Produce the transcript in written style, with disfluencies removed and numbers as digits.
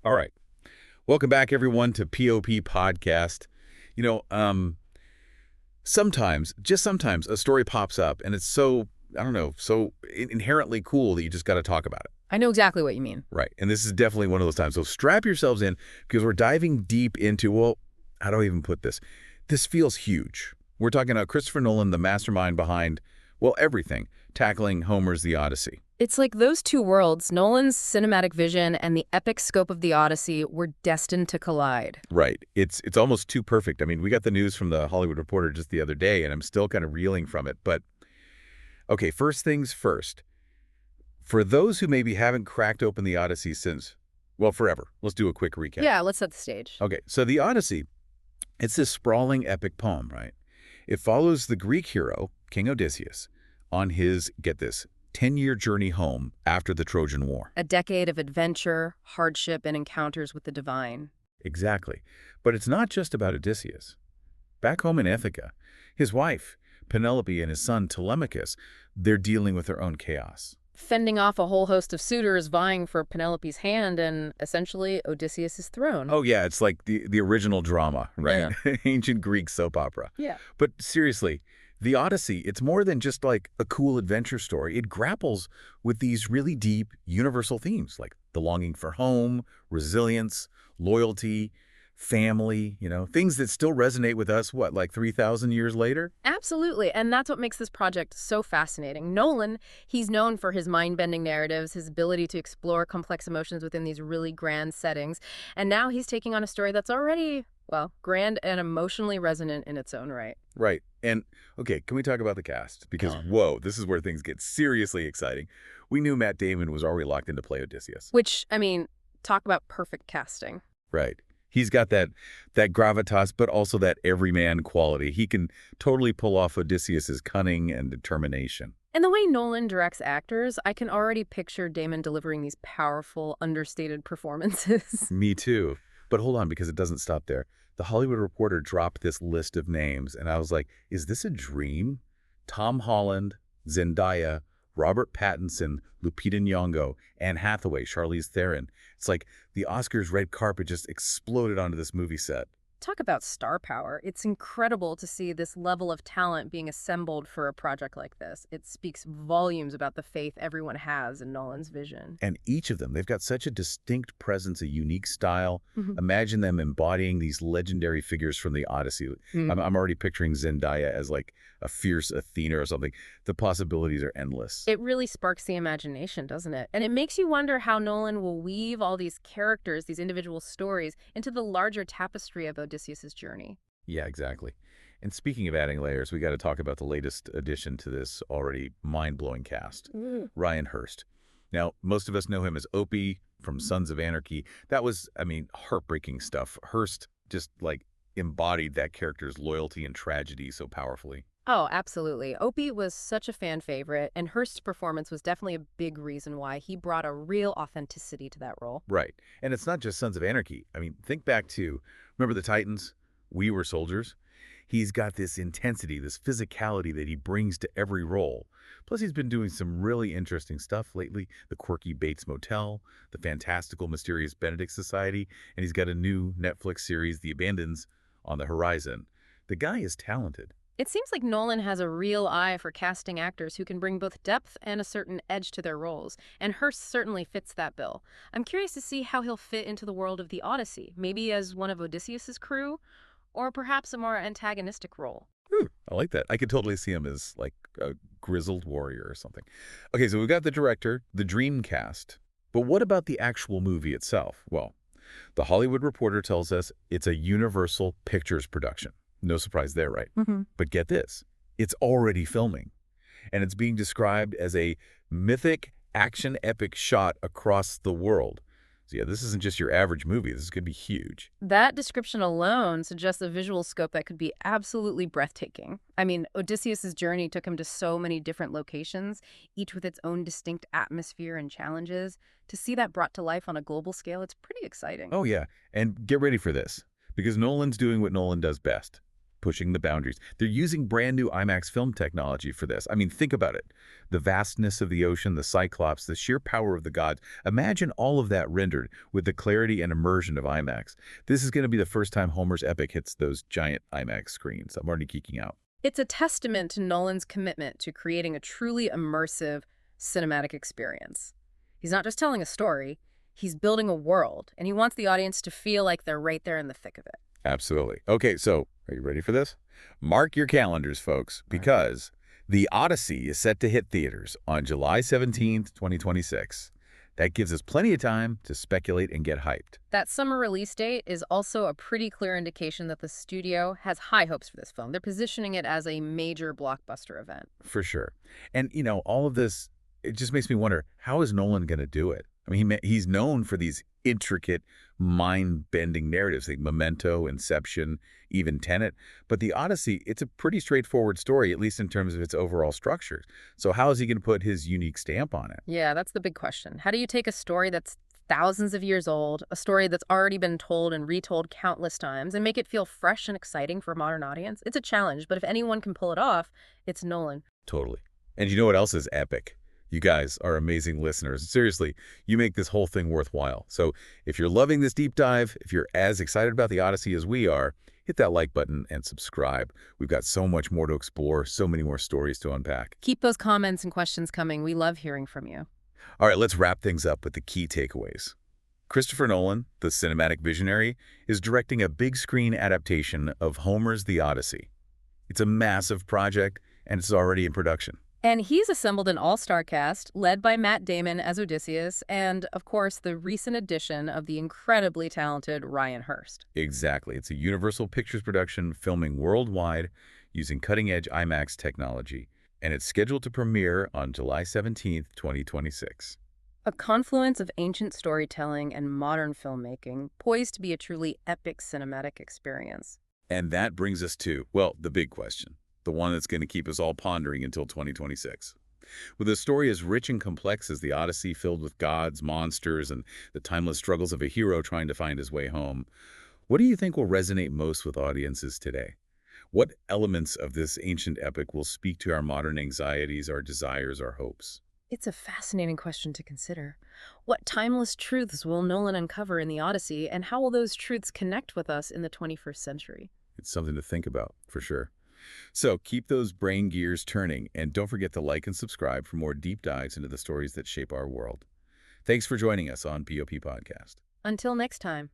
All right. Welcome back, everyone, to POP Podcast. You know, sometimes, just sometimes, a story pops up and it's so, I don't know, so inherently cool that you just got to talk about it. I know exactly what you mean. Right. And this is definitely one of those times. So strap yourselves in because we're diving deep into, well, how do I even put this? This feels huge. We're talking about Christopher Nolan, the mastermind behind, well, everything, tackling Homer's The Odyssey. It's like those two worlds, Nolan's cinematic vision and the epic scope of the Odyssey, were destined to collide. Right. It's almost too perfect. I mean, we got the news from the Hollywood Reporter just the other day, and I'm still kind of reeling from it. But, okay, first things first. For those who maybe haven't cracked open the Odyssey since, well, forever, let's do a quick recap. Yeah, let's set the stage. Okay, so the Odyssey, it's this sprawling epic poem, right? It follows the Greek hero, King Odysseus, on his, get this, 10-year journey home after the Trojan War. A decade of adventure, hardship, and encounters with the divine. Exactly. But it's not just about Odysseus. Back home in Ithaca, his wife, Penelope, and his son, Telemachus, they're dealing with their own chaos. Fending off a whole host of suitors vying for Penelope's hand and, essentially, Odysseus' throne. Oh, yeah, it's like the original drama, right? Yeah. Ancient Greek soap opera. Yeah. But seriously, the Odyssey, it's more than just like a cool adventure story. It grapples with these really deep, universal themes like the longing for home, resilience, loyalty, family, things that still resonate with us, what, like 3,000 years later? Absolutely, and that's what makes this project so fascinating. Nolan, he's known for his mind-bending narratives, his ability to explore complex emotions within these really grand settings, and now he's taking on a story that's already, well, grand and emotionally resonant in its own right. Right. And, okay, can we talk about the cast? Because, whoa, this is where things get seriously exciting. We knew Matt Damon was already locked in to play Odysseus. Which, I mean, talk about perfect casting. Right. He's got that gravitas, but also that everyman quality. He can totally pull off Odysseus's cunning and determination. And the way Nolan directs actors, I can already picture Damon delivering these powerful, understated performances. Me too. But hold on, because it doesn't stop there. The Hollywood Reporter dropped this list of names, and I was like, is this a dream? Tom Holland, Zendaya, Robert Pattinson, Lupita Nyong'o, Anne Hathaway, Charlize Theron. It's like the Oscars red carpet just exploded onto this movie set. Talk about star power. It's incredible to see this level of talent being assembled for a project like this. It speaks volumes about the faith everyone has in Nolan's vision. And each of them, they've got such a distinct presence, a unique style. Imagine them embodying these legendary figures from the Odyssey. I'm already picturing Zendaya as like a fierce Athena or something. The possibilities are endless. It really sparks the imagination, doesn't it? And it makes you wonder how Nolan will weave all these characters, these individual stories, into the larger tapestry of Odysseus' journey. Yeah, exactly. And speaking of adding layers, we got to talk about the latest addition to this already mind-blowing cast, Ryan Hurst. Now, most of us know him as Opie from Sons of Anarchy. That was, I mean, heartbreaking stuff. Hurst just, like, embodied that character's loyalty and tragedy so powerfully. Oh, absolutely. Opie was such a fan favorite, and Hurst's performance was definitely a big reason why he brought a real authenticity to that role. Right. And it's not just Sons of Anarchy. I mean, think back to, remember the Titans? We Were Soldiers? He's got this intensity, this physicality that he brings to every role. Plus, he's been doing some really interesting stuff lately. The quirky Bates Motel, the fantastical, mysterious Benedict Society, and he's got a new Netflix series, The Abandons, on the horizon. The guy is talented. It seems like Nolan has a real eye for casting actors who can bring both depth and a certain edge to their roles, and Hurst certainly fits that bill. I'm curious to see how he'll fit into the world of the Odyssey, maybe as one of Odysseus' crew, or perhaps a more antagonistic role. I like that. I could totally see him as like a grizzled warrior or something. Okay, so we've got the director, the dream cast, but what about the actual movie itself? Well, the Hollywood Reporter tells us it's a Universal Pictures production. No surprise there, right? But get this, it's already filming, and it's being described as a mythic action epic shot across the world. So yeah, this isn't just your average movie. This is going to be huge. That description alone suggests a visual scope that could be absolutely breathtaking. I mean, Odysseus' journey took him to so many different locations, each with its own distinct atmosphere and challenges. To see that brought to life on a global scale, it's pretty exciting. Oh yeah, and get ready for this, because Nolan's doing what Nolan does best. pushing the boundaries. They're using brand new IMAX film technology for this. I mean, think about it. The vastness of the ocean, the Cyclops, the sheer power of the gods. Imagine all of that rendered with the clarity and immersion of IMAX. This is going to be the first time Homer's epic hits those giant IMAX screens. I'm already geeking out. It's a testament to Nolan's commitment to creating a truly immersive cinematic experience. He's not just telling a story, he's building a world, and he wants the audience to feel like they're right there in the thick of it. Absolutely. Okay, so are you ready for this? Mark your calendars, folks, because The Odyssey is set to hit theaters on July 17th, 2026. That gives us plenty of time to speculate and get hyped. That summer release date is also a pretty clear indication that the studio has high hopes for this film. They're positioning it as a major blockbuster event. For sure. And, all of this, it just makes me wonder, how is Nolan going to do it? I mean, he's known for these intricate, mind-bending narratives like Memento, Inception, even Tenet. But The Odyssey, it's a pretty straightforward story, at least in terms of its overall structure. So how is he going to put his unique stamp on it? Yeah, that's the big question. How do you take a story that's thousands of years old, a story that's already been told and retold countless times, and make it feel fresh and exciting for a modern audience? It's a challenge, but if anyone can pull it off, it's Nolan. Totally. And you know what else is epic? You guys are amazing listeners. Seriously, you make this whole thing worthwhile. So if you're loving this deep dive, if you're as excited about The Odyssey as we are, hit that like button and subscribe. We've got so much more to explore, so many more stories to unpack. Keep those comments and questions coming. We love hearing from you. All right, let's wrap things up with the key takeaways. Christopher Nolan, the cinematic visionary, is directing a big screen adaptation of Homer's The Odyssey. It's a massive project, and it's already in production. And he's assembled an all-star cast led by Matt Damon as Odysseus and, of course, the recent addition of the incredibly talented Ryan Hurst. Exactly. It's a Universal Pictures production filming worldwide using cutting-edge IMAX technology, and it's scheduled to premiere on July 17th, 2026. A confluence of ancient storytelling and modern filmmaking, poised to be a truly epic cinematic experience. And that brings us to, well, the big question. The one that's going to keep us all pondering until 2026. With a story as rich and complex as The Odyssey, filled with gods, monsters, and the timeless struggles of a hero trying to find his way home, what do you think will resonate most with audiences today? What elements of this ancient epic will speak to our modern anxieties, our desires, our hopes? It's a fascinating question to consider. What timeless truths will Nolan uncover in The Odyssey, and how will those truths connect with us in the 21st century? It's something to think about, for sure. So keep those brain gears turning, and don't forget to like and subscribe for more deep dives into the stories that shape our world. Thanks for joining us on POP Podcast. Until next time.